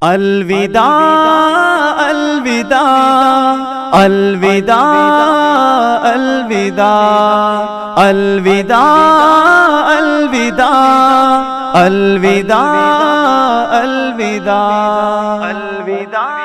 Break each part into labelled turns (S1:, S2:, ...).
S1: الوداع الوداع الوداع الوداع الوداع الوداع الوداع الوداع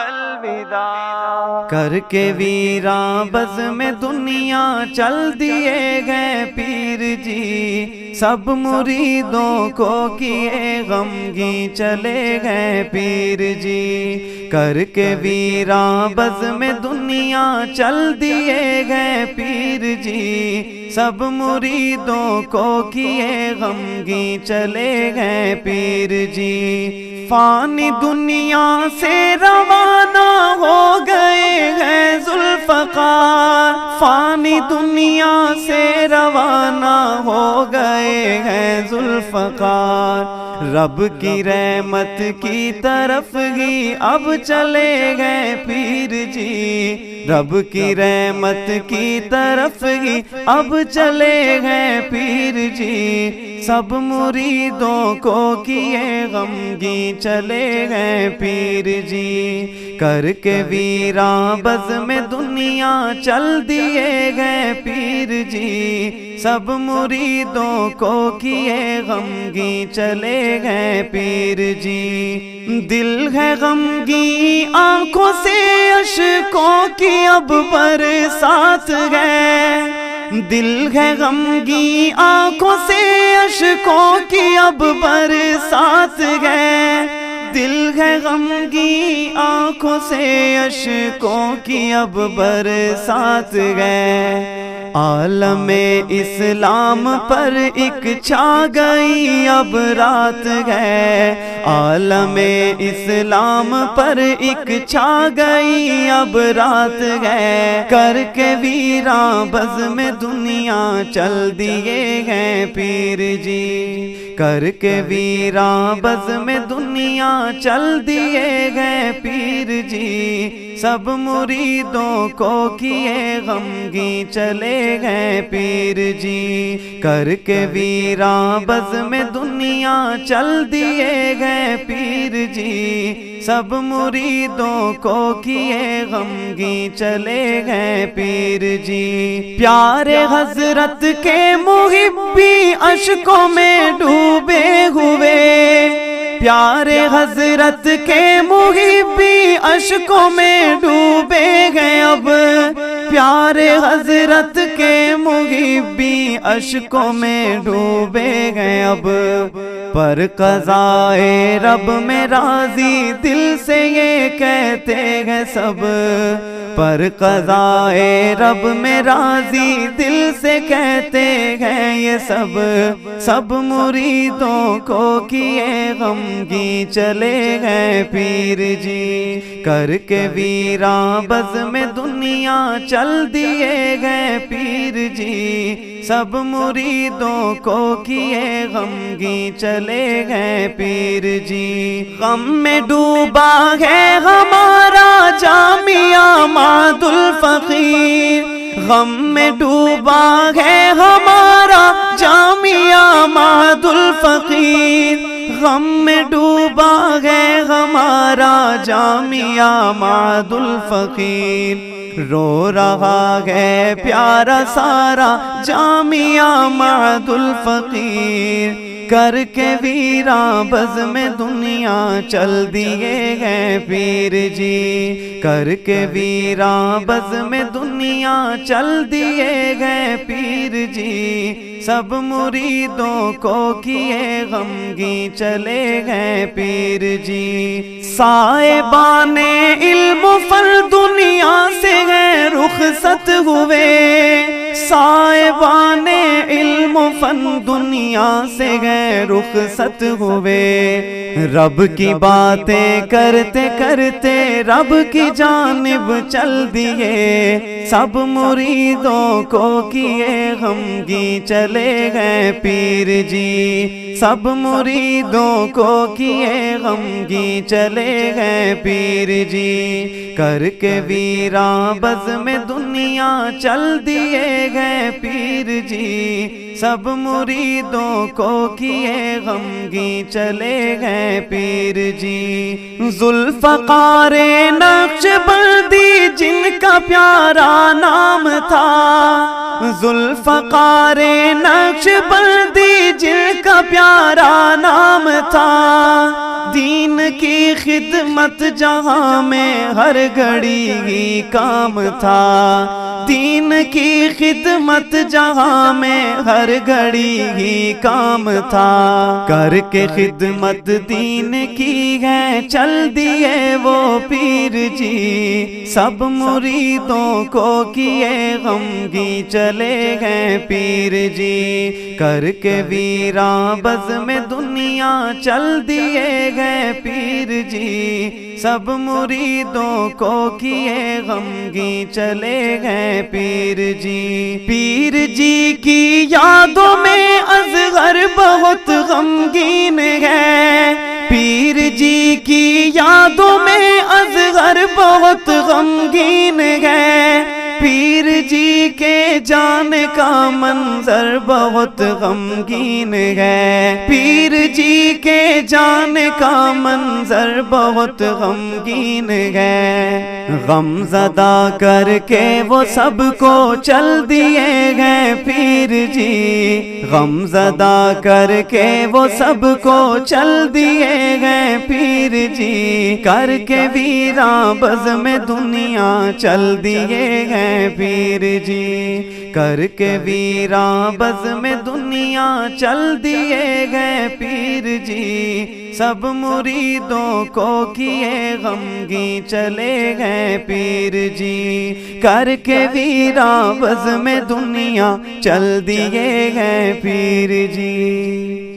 S1: الوداع کر کے ویراں بزم دنیا چل دیے گئے پیر جی، سب مریدوں کو کیے غمگی چلے گئے پیر جی۔ کر کے ویراں بزم دنیا چل دیے گئے پیر جی، سب مریدوں کو کیے غمگی چلے گئے پیر جی۔ فانی دنیا سے روانہ ہو گئے ہیں ذوالفقار، فانی دنیا سے روانہ ہو گئے ہیں ذوالفقار، رب کی رحمت کی طرف ہی اب چلے گئے پیر جی، رب کی رحمت کی طرف ہی اب چلے گئے پیر جی، سب مریدوں کو کیے غمگی چلے گئے پیر جی۔ کر کے ویراں بزم دنیا چل دیے گئے پیر جی، سب مریدوں کو کیے غمگی چلے گئے پیر جی۔ دل ہے غمگی آنکھوں سے اشکوں کی اب برسات ہے، دل ہے غمگی آنکھوں سے اشکوں کی اب برسات ہے، دل ہے غمگی آنکھوں سے اشکوں کی اب برسات ہے۔ عالم اسلام پر ایک چھا گئی اب رات ہے، عالم اسلام پر ایک چھا گئی اب رات ہے، کر کے ویراں بزم دنیا چل دیے گئے پیر جی، کر کے ویراں بزم دنیا چل دیے گئے پیر جی، سب مریدوں کو کیے غمگی چلے گئے پیر جی۔ کر کے ویراں بزم دنیا چل دیے گئے پیر جی، سب مریدوں کو کیے غمگی چلے گئے پیر جی۔ پیارے حضرت کے محبی اشکوں میں ڈوبے ہوئے، پیارے حضرت کے محبی اشکوں میں ڈوبے گئے اب، پیارے حضرت کے محبی اشکوں میں ڈوبے گئے اب، پر قضائے رب میں راضی دل سے یہ کہتے ہیں سب، پر قضائے رب میں راضی دل سے کہتے ہیں یہ سب، سب مریدوں کو کیے غمگی چلے گئے پیر جی۔ کر کے ویراں بزم دنیا چل دیے گئے پیر جی، سب مریدوں کو کیے غمگی چلے گئے پیر جی۔ غم میں ڈوبا ہے ہمارا جامعہ ماد الفقیر، غم میں ڈوبا ہے ہمارا جامعہ ماد الفقیر، غم میں ڈوبا ہے ہمارا جامعہ ماد الفقیر، رو رہا ہے پیارا سارا جامعہ ماد الفقیر، کر کے ویراں بزم دنیا چل دیے گئے پیر جی، کر کے ویراں بزم دنیا چل دیے گئے پیر جی، سب مریدوں کو کیے غمگی چلے گئے پیر جی۔ صاحبان علم و فن دنیا سے ہیں رخصت ہوئے، صاحبان علم و فن دنیا سے گئے رخصت ہوئے، رب کی باتیں کرتے کرتے رب کی جانب چل دیے، سب مریدوں کو کیے غمگی چلے گئے پیر جی، سب مریدوں کو کیے غمگی چلے گئے پیر جی۔ کر کے ویراں بزم دنیا چل دیے گئے پیر جی، سب مریدوں کو کیے غمگین چلے گئے پیر جی۔ ذوالفقار نقشبندی جن کا پیارا نام تھا، ذوالفقار نقشبندی جن کا پیارا نام تھا، دین کی خدمت جہاں میں ہر گھڑی ہی کام تھا، دین کی خدمت جہاں میں ہر گھڑی ہی کام تھا، کر کے خدمت دین کی ہے چل دیے وہ پیر جی، سب مریدوں کو کیے غمگین چلے گئے پیر جی، کر کے ویراں بزم دنیا چل دیے گئے پیر جی، سب مریدوں کو کیے غمگین چلے گئے پیر جی۔ پیر جی کی یادوں میں اصغر بہت غمگین ہے، پیر جی کی یادوں میں اصغر بہت غمگین ہے، پیر جی کے جانے کا منظر بہت غمگین ہے، پیر جی کے جانے کا منظر بہت غمگین ہے، غم زدہ کر کے وہ سب کو چل دیے گئے پیر جی، غم زدہ کر کے وہ سب کو چل دیے گئے پیر جی، کر کے ویراں بزم دنیا چل دیے گئے پیر جی، کر کے ویراں بزم دنیا چل دیے گئے پیر جی، سب مریدوں کو کیے غمگین چلے گئے پیر جی، کر کے ویراں بزم دنیا چل دیے گئے پیر جی۔